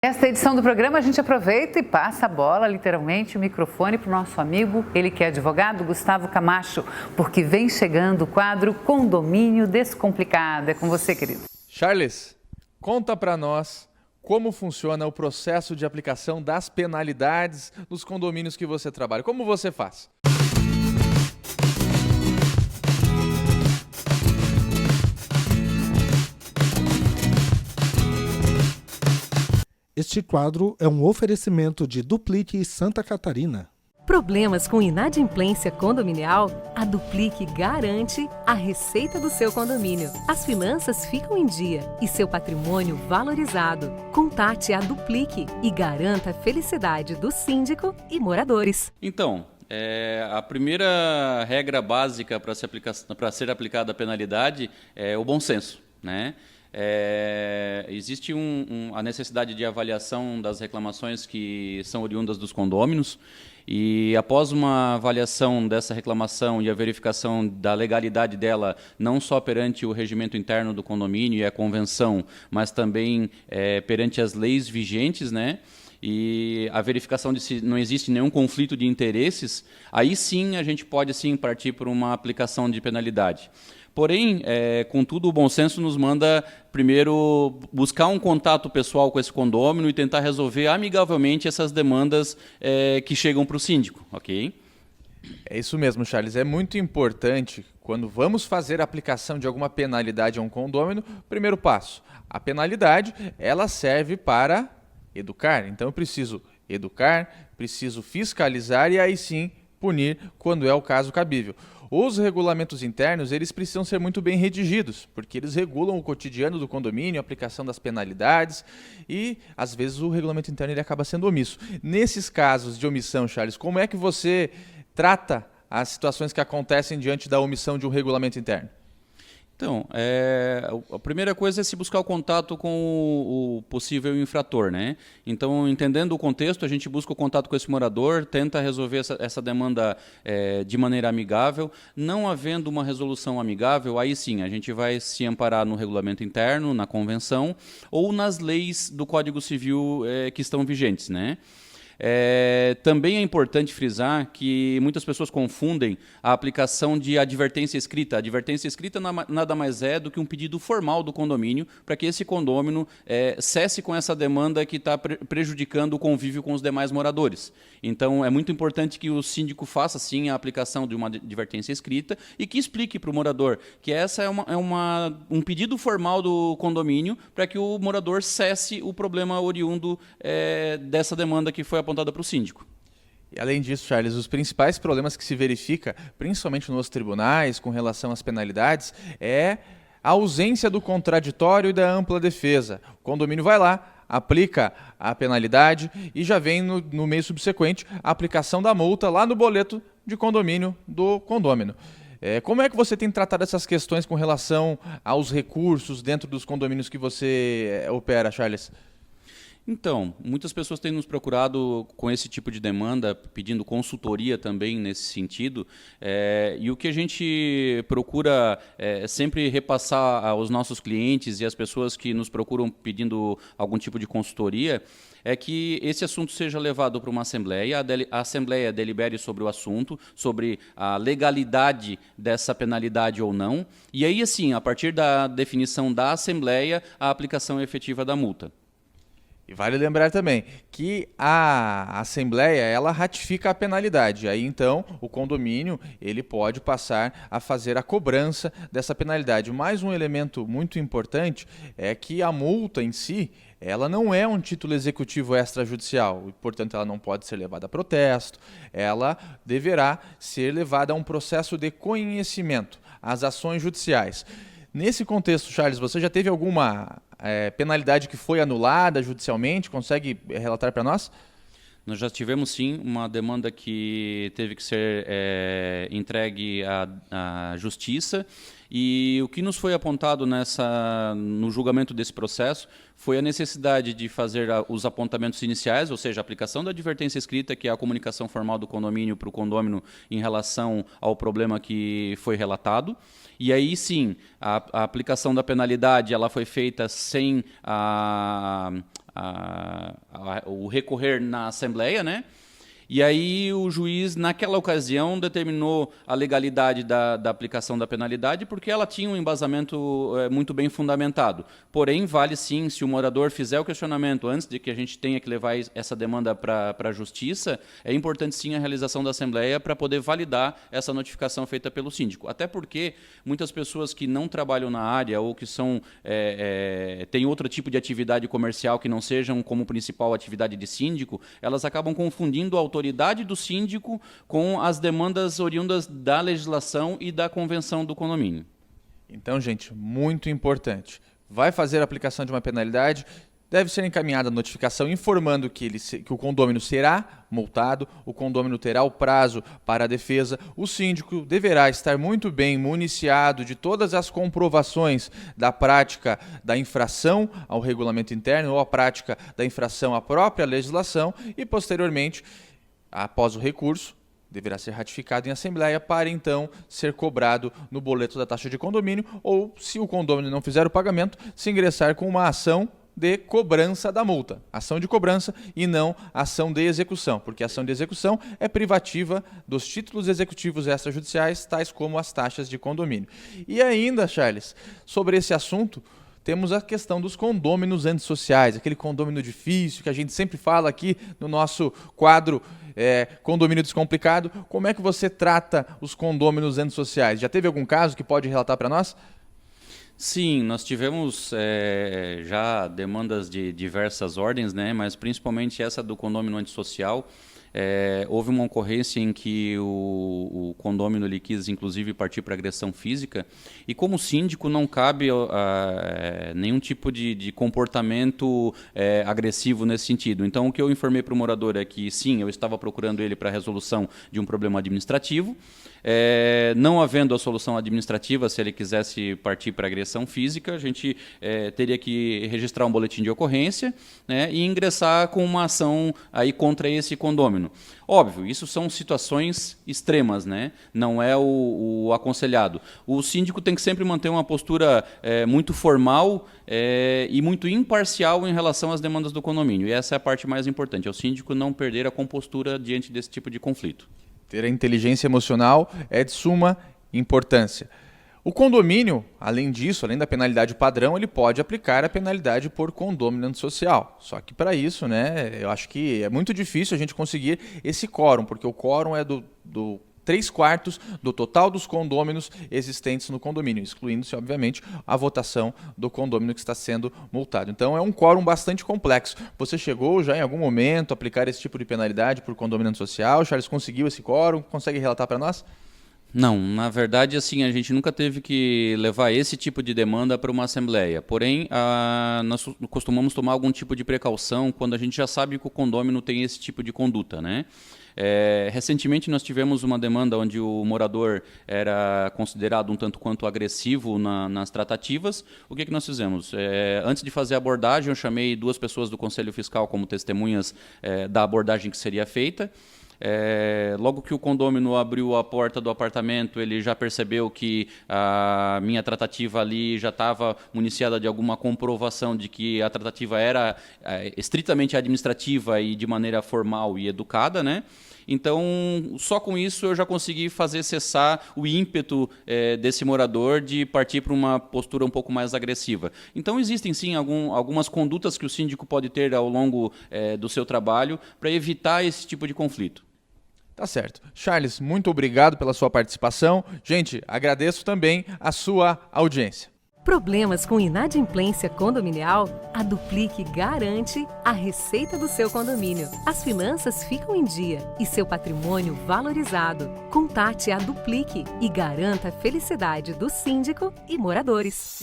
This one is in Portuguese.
Esta edição do programa a gente aproveita e passa a bola, literalmente, o microfone para o nosso amigo, ele que é advogado, Gustavo Camacho, porque vem chegando o quadro Condomínio Descomplicado. É com você, querido. Charles, conta para nós como funciona o processo de aplicação das penalidades nos condomínios que você trabalha. Como você faz? Este quadro é um oferecimento de Duplique Santa Catarina. Problemas com inadimplência condominial? A Duplique garante a receita do seu condomínio. As finanças ficam em dia e seu patrimônio valorizado. Contate a Duplique e garanta a felicidade do síndico e moradores. Então, a primeira regra básica para ser aplicada a penalidade é o bom senso, né? Existe a necessidade de avaliação das reclamações que são oriundas dos condôminos e após uma avaliação dessa reclamação e a verificação da legalidade dela, não só perante o regimento interno do condomínio e a convenção, mas também perante as leis vigentes, né? E a verificação de se não existe nenhum conflito de interesses, aí sim a gente pode sim partir por uma aplicação de penalidade. Porém, contudo, o bom senso nos manda primeiro buscar um contato pessoal com esse condômino e tentar resolver amigavelmente essas demandas que chegam para o síndico, ok? É isso mesmo, Charles. É muito importante, quando vamos fazer a aplicação de alguma penalidade a um condômino, primeiro passo, a penalidade, ela serve para educar. Então, eu preciso educar, preciso fiscalizar e aí sim punir quando é o caso cabível. Os regulamentos internos, eles precisam ser muito bem redigidos, porque eles regulam o cotidiano do condomínio, a aplicação das penalidades e, às vezes, o regulamento interno ele acaba sendo omisso. Nesses casos de omissão, Charles, como é que você trata as situações que acontecem diante da omissão de um regulamento interno? Então, a primeira coisa é se buscar o contato com o possível infrator, né? Então, entendendo o contexto, a gente busca o contato com esse morador, tenta resolver essa demanda de maneira amigável. Não havendo uma resolução amigável, aí sim, a gente vai se amparar no regulamento interno, na convenção, ou nas leis do Código Civil que estão vigentes, né? Também é importante frisar que muitas pessoas confundem a aplicação de advertência escrita. A advertência escrita nada mais é do que um pedido formal do condomínio para que esse condômino cesse com essa demanda que está prejudicando o convívio com os demais moradores. Então, é muito importante que o síndico faça, sim, a aplicação de uma advertência escrita e que explique para o morador que essa é um pedido formal do condomínio para que o morador cesse o problema oriundo dessa demanda que foi apontada para o síndico. E além disso, Charles, os principais problemas que se verifica, principalmente nos tribunais, com relação às penalidades, é a ausência do contraditório e da ampla defesa. O condomínio vai lá, aplica a penalidade e já vem no mês subsequente a aplicação da multa lá no boleto de condomínio do condômino. Como é que você tem tratado essas questões com relação aos recursos dentro dos condomínios que você opera, Charles? Então, muitas pessoas têm nos procurado com esse tipo de demanda, pedindo consultoria também nesse sentido, e o que a gente procura sempre repassar aos nossos clientes e às pessoas que nos procuram pedindo algum tipo de consultoria, é que esse assunto seja levado para uma assembleia, a assembleia delibere sobre o assunto, sobre a legalidade dessa penalidade ou não, e aí, assim, a partir da definição da assembleia, a aplicação efetiva da multa. E vale lembrar também que a Assembleia ela ratifica a penalidade. Aí então o condomínio ele pode passar a fazer a cobrança dessa penalidade. Mais um elemento muito importante é que a multa em si ela não é um título executivo extrajudicial, e, portanto ela não pode ser levada a protesto, ela deverá ser levada a um processo de conhecimento, às ações judiciais. Nesse contexto, Charles, você já teve alguma penalidade que foi anulada judicialmente? Consegue relatar para nós? Nós já tivemos, sim, uma demanda que teve que ser entregue à Justiça, e o que nos foi apontado no julgamento desse processo foi a necessidade de fazer os apontamentos iniciais, ou seja, a aplicação da advertência escrita, que é a comunicação formal do condomínio para o condômino em relação ao problema que foi relatado. E aí sim, a aplicação da penalidade ela foi feita sem o recorrer na Assembleia, né? E aí o juiz, naquela ocasião, determinou a legalidade da aplicação da penalidade porque ela tinha um embasamento muito bem fundamentado. Porém, vale sim, se o morador fizer o questionamento antes de que a gente tenha que levar essa demanda para a Justiça, é importante sim a realização da Assembleia para poder validar essa notificação feita pelo síndico. Até porque muitas pessoas que não trabalham na área ou que têm outro tipo de atividade comercial que não sejam como principal atividade de síndico, elas acabam confundindo a autoridade do síndico com as demandas oriundas da legislação e da convenção do condomínio. Então, gente, muito importante. Vai fazer a aplicação de uma penalidade, deve ser encaminhada a notificação informando que o condômino será multado, o condômino terá o prazo para a defesa, o síndico deverá estar muito bem municiado de todas as comprovações da prática da infração ao regulamento interno ou a prática da infração à própria legislação e, posteriormente, após o recurso, deverá ser ratificado em assembleia para então ser cobrado no boleto da taxa de condomínio ou, se o condômino não fizer o pagamento, se ingressar com uma ação de cobrança da multa. Ação de cobrança e não ação de execução, porque a ação de execução é privativa dos títulos executivos extrajudiciais, tais como as taxas de condomínio. E ainda, Charles, sobre esse assunto, temos a questão dos condôminos antissociais, aquele condômino difícil que a gente sempre fala aqui no nosso quadro Condomínio Descomplicado. Como é que você trata os condôminos antissociais? Já teve algum caso que pode relatar para nós? Sim, nós tivemos já demandas de diversas ordens, né, mas principalmente essa do condômino antissocial. Houve uma ocorrência em que o condômino ele quis, inclusive, partir para agressão física e, como síndico, não cabe nenhum tipo de comportamento agressivo nesse sentido. Então, o que eu informei para o morador é que, sim, eu estava procurando ele para a resolução de um problema administrativo. Não havendo a solução administrativa, se ele quisesse partir para agressão física, a gente teria que registrar um boletim de ocorrência, né, e ingressar com uma ação aí contra esse condômino. Óbvio, isso são situações extremas, né? Não é o aconselhado. O síndico tem que sempre manter uma postura muito formal e muito imparcial em relação às demandas do condomínio. E essa é a parte mais importante, é o síndico não perder a compostura diante desse tipo de conflito. Ter a inteligência emocional é de suma importância. O condomínio, além disso, além da penalidade padrão, ele pode aplicar a penalidade por condômino antissocial. Só que para isso, né, eu acho que é muito difícil a gente conseguir esse quórum, porque o quórum é do 3/4 do total dos condôminos existentes no condomínio, excluindo-se, obviamente, a votação do condômino que está sendo multado. Então, é um quórum bastante complexo. Você chegou já em algum momento a aplicar esse tipo de penalidade por condômino antissocial? Charles, conseguiu esse quórum? Consegue relatar para nós? Não, na verdade, assim, a gente nunca teve que levar esse tipo de demanda para uma assembleia. Porém, nós costumamos tomar algum tipo de precaução quando a gente já sabe que o condômino tem esse tipo de conduta, né? Recentemente nós tivemos uma demanda onde o morador era considerado um tanto quanto agressivo nas tratativas. O que nós fizemos? Antes de fazer a abordagem, eu chamei 2 pessoas do Conselho Fiscal como testemunhas da abordagem que seria feita. Logo que o condômino abriu a porta do apartamento, ele já percebeu que a minha tratativa ali já estava municiada de alguma comprovação de que a tratativa era estritamente administrativa e de maneira formal e educada, né? Então, só com isso eu já consegui fazer cessar o ímpeto desse morador de partir para uma postura um pouco mais agressiva. Então, existem sim algumas condutas que o síndico pode ter ao longo do seu trabalho para evitar esse tipo de conflito. Tá certo. Charles, muito obrigado pela sua participação. Gente, agradeço também a sua audiência. Problemas com inadimplência condominial? A Duplique garante a receita do seu condomínio. As finanças ficam em dia e seu patrimônio valorizado. Contate a Duplique e garanta a felicidade do síndico e moradores.